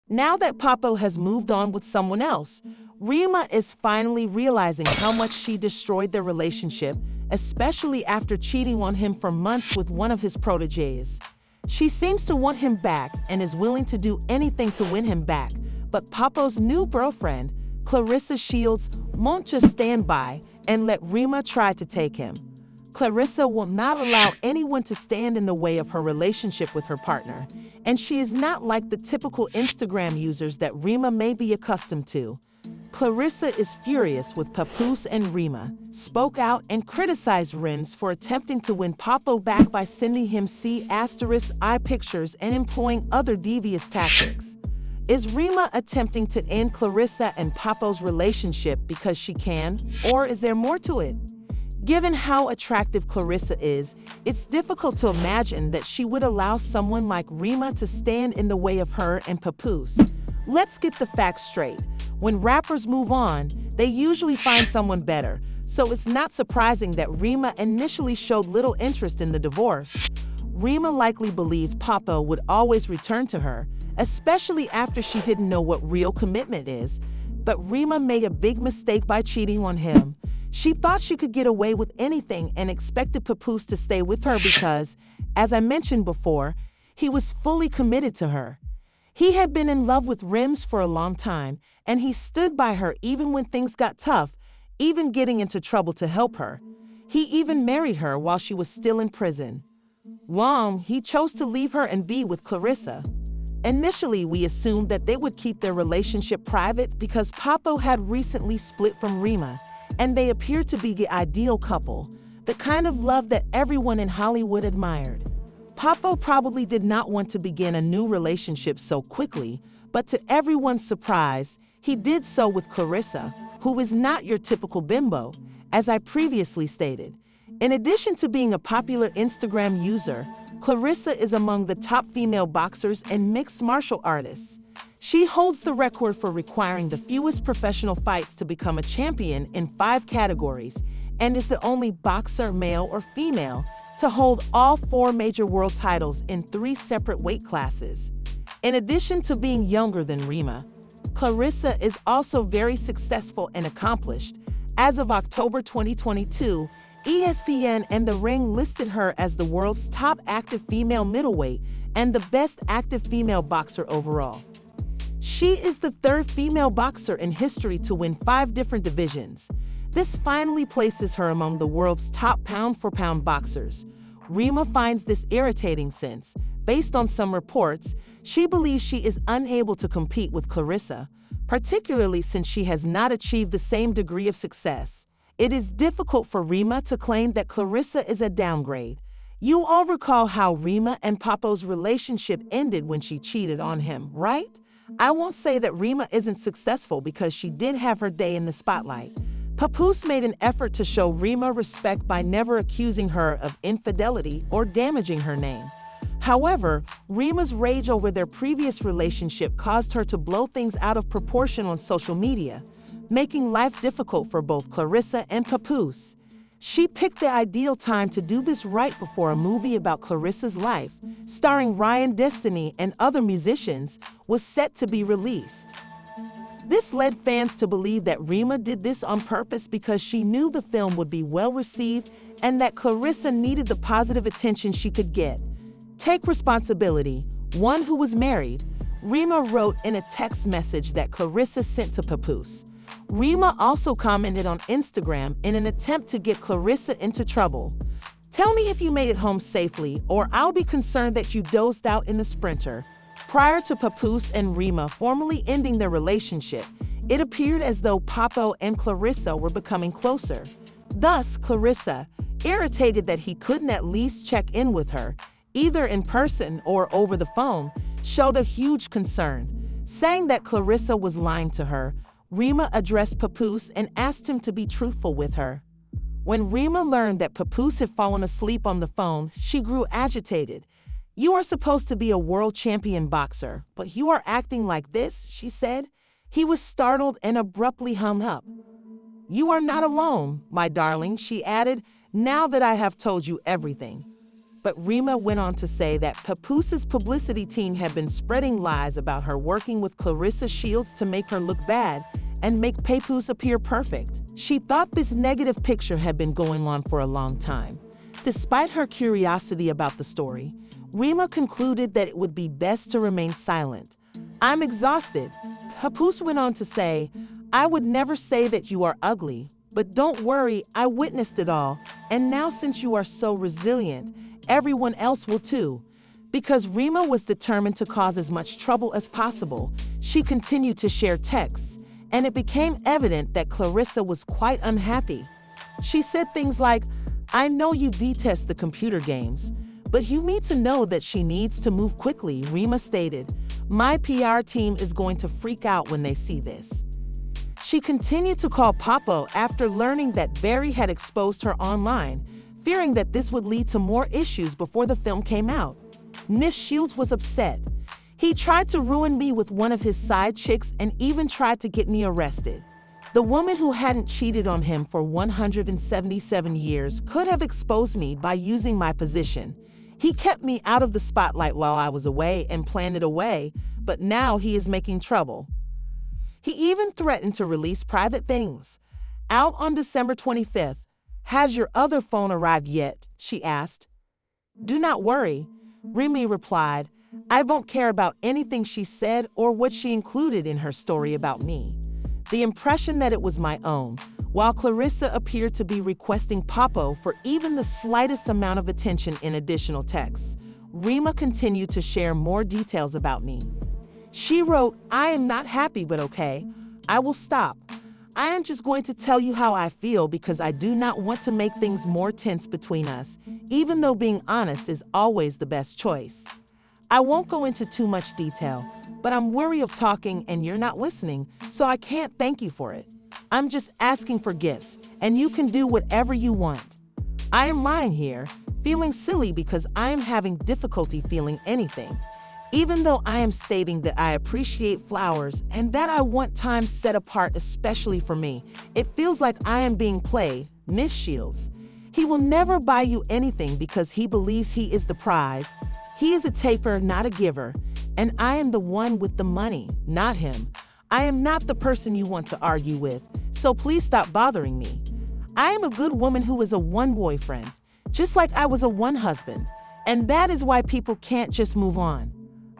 Now that Papo has moved on with someone else, Rima is finally realizing how much she destroyed their relationship, especially after cheating on him for months with one of his proteges. She seems to want him back and is willing to do anything to win him back, but Papo's new girlfriend, Clarissa Shields, won't just stand by and let Rima try to take him. Clarissa will not allow anyone to stand in the way of her relationship with her partner, and she is not like the typical Instagram users that Rima may be accustomed to. Clarissa is furious with Papoose, and Rima spoke out and criticized Renz for attempting to win Papo back by sending him C*I pictures and employing other devious tactics. Is Rima attempting to end Clarissa and Papo's relationship because she can, or is there more to it? Given how attractive Clarissa is, it's difficult to imagine that she would allow someone like Rima to stand in the way of her and Papoose. Let's get the facts straight. When rappers move on, they usually find someone better, so it's not surprising that Rima initially showed little interest in the divorce. Rima likely believed Papo would always return to her, especially after she didn't know what real commitment is. But Rima made a big mistake by cheating on him. She thought she could get away with anything and expected Papoose to stay with her because, as I mentioned before, he was fully committed to her. He had been in love with Rems for a long time, and he stood by her even when things got tough, even getting into trouble to help her. He even married her while she was still in prison. He chose to leave her and be with Clarissa. Initially, we assumed that they would keep their relationship private because Papo had recently split from Rima, and they appeared to be the ideal couple, the kind of love that everyone in Hollywood admired. Papo probably did not want to begin a new relationship so quickly, but to everyone's surprise, he did so with Clarissa, who is not your typical bimbo, as I previously stated. In addition to being a popular Instagram user, Clarissa is among the top female boxers and mixed martial artists. She holds the record for requiring the fewest professional fights to become a champion in 5 categories, and is the only boxer, male or female, to hold all 4 major world titles in 3 separate weight classes. In addition to being younger than Rima, Clarissa is also very successful and accomplished. As of October 2022, ESPN and The Ring listed her as the world's top active female middleweight and the best active female boxer overall. She is the 3rd female boxer in history to win 5 different divisions. This finally places her among the world's top pound-for-pound boxers. Rima finds this irritating since, based on some reports, she believes she is unable to compete with Clarissa, particularly since she has not achieved the same degree of success. It is difficult for Rima to claim that Clarissa is a downgrade. You all recall how Rima and Papo's relationship ended when she cheated on him, right? I won't say that Rima isn't successful because she did have her day in the spotlight. Papoose made an effort to show Rima respect by never accusing her of infidelity or damaging her name. However, Rima's rage over their previous relationship caused her to blow things out of proportion on social media, making life difficult for both Clarissa and Papoose. She picked the ideal time to do this right before a movie about Clarissa's life, starring Ryan Destiny and other musicians, was set to be released. This led fans to believe that Rima did this on purpose because she knew the film would be well received and that Clarissa needed the positive attention she could get. Take responsibility, one who was married, Rima wrote in a text message that Clarissa sent to Papoose. Rima also commented on Instagram in an attempt to get Clarissa into trouble. Tell me if you made it home safely, or I'll be concerned that you dozed out in the Sprinter. Prior to Papoose and Rima formally ending their relationship, it appeared as though Papo and Clarissa were becoming closer. Thus, Clarissa, irritated that he couldn't at least check in with her, either in person or over the phone, showed a huge concern. Saying that Clarissa was lying to her, Rima addressed Papoose and asked him to be truthful with her. When Rima learned that Papoose had fallen asleep on the phone, she grew agitated. "You are supposed to be a world champion boxer, but you are acting like this," she said. He was startled and abruptly hung up. "You are not alone, my darling," she added, "now that I have told you everything." But Remy went on to say that Papoose's publicity team had been spreading lies about her working with Clarissa Shields to make her look bad and make Papoose appear perfect. She thought this negative picture had been going on for a long time. Despite her curiosity about the story, Remy concluded that it would be best to remain silent. "I'm exhausted." Papoose went on to say, "I would never say that you are ugly, but don't worry, I witnessed it all, and now since you are so resilient, everyone else will too." Because Remy was determined to cause as much trouble as possible, she continued to share texts, and it became evident that Clarissa was quite unhappy. She said things like, "I know you detest the computer games, but you need to know that she needs to move quickly," Remy stated. "My PR team is going to freak out when they see this." She continued to call Papo after learning that Barry had exposed her online, fearing that this would lead to more issues before the film came out. Miss Shields was upset. "He tried to ruin me with one of his side chicks and even tried to get me arrested." The woman who hadn't cheated on him for 177 years could have exposed me by using my position. "He kept me out of the spotlight while I was away and planned it away, but now he is making trouble." He even threatened to release private things. Out on December 25th, "Has your other phone arrived yet?" she asked. "Do not worry," Remy replied. "I don't care about anything she said or what she included in her story about me." The impression that it was my own, while Clarissa appeared to be requesting Papo for even the slightest amount of attention in additional texts. Remy continued to share more details about me. She wrote, "I am not happy, but okay. I will stop. I am just going to tell you how I feel because I do not want to make things more tense between us, even though being honest is always the best choice. I won't go into too much detail, but I'm weary of talking and you're not listening, so I can't thank you for it. I'm just asking for gifts, and you can do whatever you want. I am lying here, feeling silly because I am having difficulty feeling anything. Even though I am stating that I appreciate flowers and that I want time set apart especially for me, it feels like I am being played, Miss Shields. He will never buy you anything because he believes he is the prize. He is a taker, not a giver, and I am the one with the money, not him. I am not the person you want to argue with, so please stop bothering me. I am a good woman who is a one boyfriend, just like I was a one husband, and that is why people can't just move on."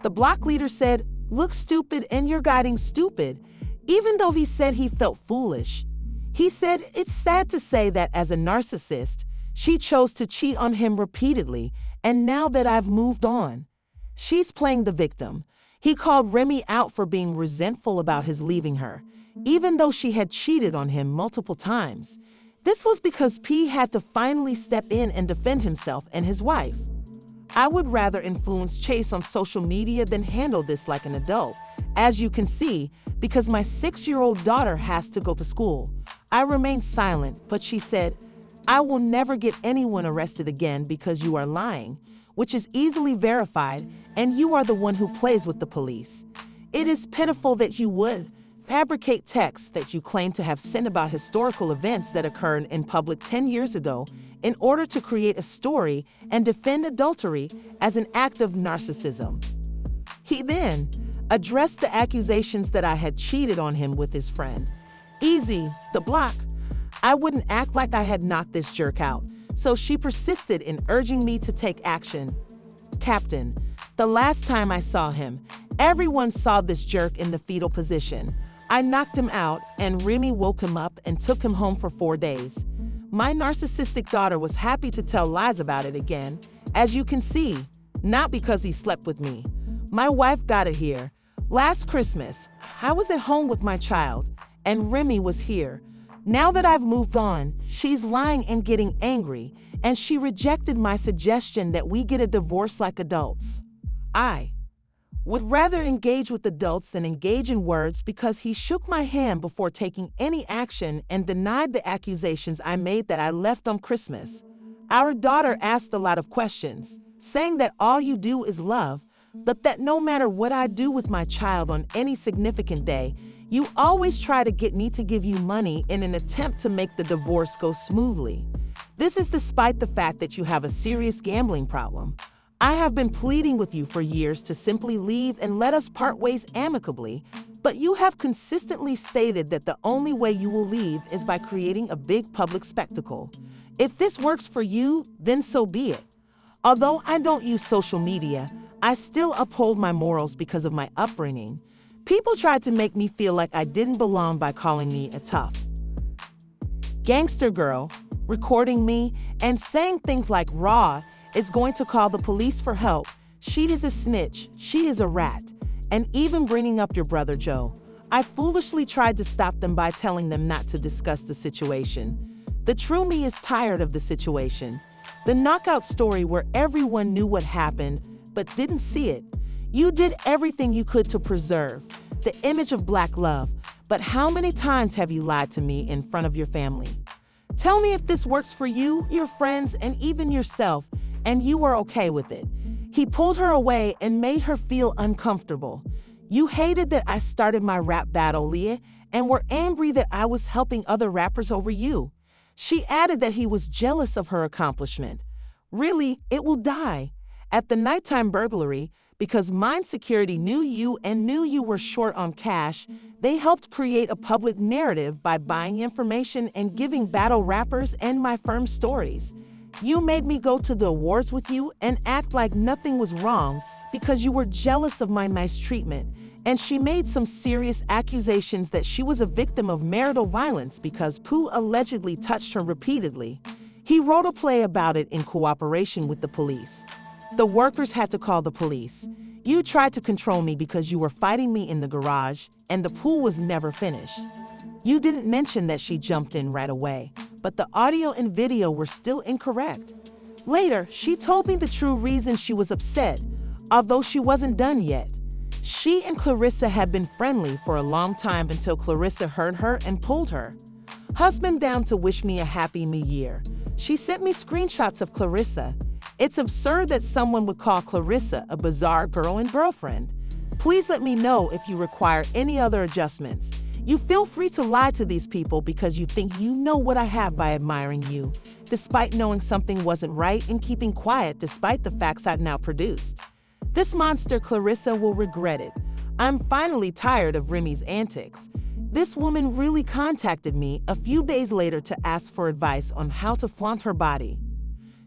The block leader said, "Look stupid and you're guiding stupid," even though he said he felt foolish. He said, "It's sad to say that as a narcissist, she chose to cheat on him repeatedly, and now that I've moved on, she's playing the victim." He called Remy out for being resentful about his leaving her, even though she had cheated on him multiple times. This was because P had to finally step in and defend himself and his wife. "I would rather influence Chase on social media than handle this like an adult, as you can see, because my 6-year-old daughter has to go to school." I remained silent, but she said, "I will never get anyone arrested again because you are lying, which is easily verified, and you are the one who plays with the police. It is pitiful that you would fabricate texts that you claim to have sent about historical events that occurred in public 10 years ago in order to create a story and defend adultery as an act of narcissism." He then addressed the accusations that I had cheated on him with his friend. "Easy, the block. I wouldn't act like I had knocked this jerk out, so she persisted in urging me to take action. Captain, the last time I saw him, everyone saw this jerk in the fetal position. I knocked him out, and Remy woke him up and took him home for 4 days. My narcissistic daughter was happy to tell lies about it again, as you can see, not because he slept with me. My wife got it here. Last Christmas, I was at home with my child, and Remy was here. Now that I've moved on, she's lying and getting angry, and she rejected my suggestion that we get a divorce like adults. I would rather engage with adults than engage in words because he shook my hand before taking any action and denied the accusations I made that I left on Christmas. Our daughter asked a lot of questions, saying that all you do is love, but that no matter what I do with my child on any significant day, you always try to get me to give you money in an attempt to make the divorce go smoothly. This is despite the fact that you have a serious gambling problem. I have been pleading with you for years to simply leave and let us part ways amicably, but you have consistently stated that the only way you will leave is by creating a big public spectacle. If this works for you, then so be it. Although I don't use social media, I still uphold my morals because of my upbringing. People tried to make me feel like I didn't belong by calling me a tough gangster girl, recording me, and saying things like Raw is going to call the police for help, she is a snitch, she is a rat, and even bringing up your brother Joe. I foolishly tried to stop them by telling them not to discuss the situation. The true me is tired of the situation. The knockout story where everyone knew what happened but didn't see it. You did everything you could to preserve the image of black love, but how many times have you lied to me in front of your family? Tell me if this works for you, your friends, and even yourself, and you were okay with it. He pulled her away and made her feel uncomfortable. You hated that I started my rap battle, Leah, and were angry that I was helping other rappers over you. She added that he was jealous of her accomplishment. Really, it will die. At the nighttime burglary, because Mine Security knew you and knew you were short on cash, they helped create a public narrative by buying information and giving battle rappers and my firm stories. You made me go to the awards with you and act like nothing was wrong because you were jealous of my nice treatment. And she made some serious accusations that she was a victim of marital violence because Pooh allegedly touched her repeatedly. He wrote a play about it in cooperation with the police. The workers had to call the police. You tried to control me because you were fighting me in the garage, and the pool was never finished. You didn't mention that she jumped in right away, but the audio and video were still incorrect. Later, she told me the true reason she was upset, although she wasn't done yet. She and Clarissa had been friendly for a long time until Clarissa heard her and pulled her husband down to wish me a happy new year. She sent me screenshots of Clarissa. It's absurd that someone would call Clarissa a bizarre girl and girlfriend. Please let me know if you require any other adjustments. You feel free to lie to these people because you think you know what I have by admiring you, despite knowing something wasn't right and keeping quiet despite the facts I've now produced. This monster Clarissa will regret it. I'm finally tired of Remy's antics. This woman really contacted me a few days later to ask for advice on how to flaunt her body.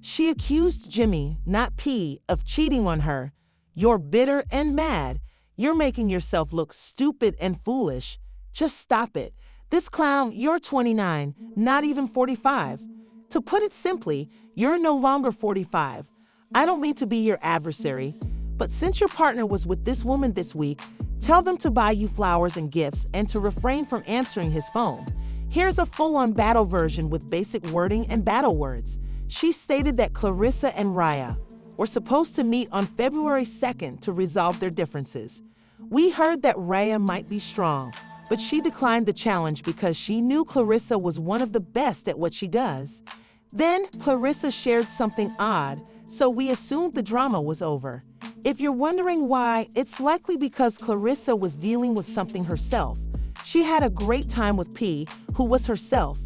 She accused Jimmy, not P, of cheating on her. You're bitter and mad. You're making yourself look stupid and foolish. Just stop it. This clown, you're 29, not even 45. To put it simply, you're no longer 45. I don't mean to be your adversary, but since your partner was with this woman this week, tell them to buy you flowers and gifts and to refrain from answering his phone. Here's a full-on battle version with basic wording and battle words. She stated that Clarissa and Raya were supposed to meet on February 2nd to resolve their differences. We heard that Raya might be strong, but she declined the challenge because she knew Clarissa was one of the best at what she does. Then Clarissa shared something odd, so we assumed the drama was over. If you're wondering why, it's likely because Clarissa was dealing with something herself. She had a great time with P, who was herself.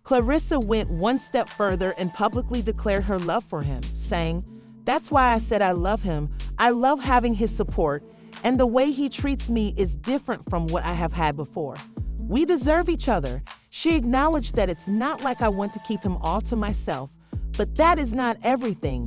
Clarissa went one step further and publicly declared her love for him, saying, "That's why I said I love him. I love having his support, and the way he treats me is different from what I have had before. We deserve each other." She acknowledged that it's not like I want to keep him all to myself, but that is not everything.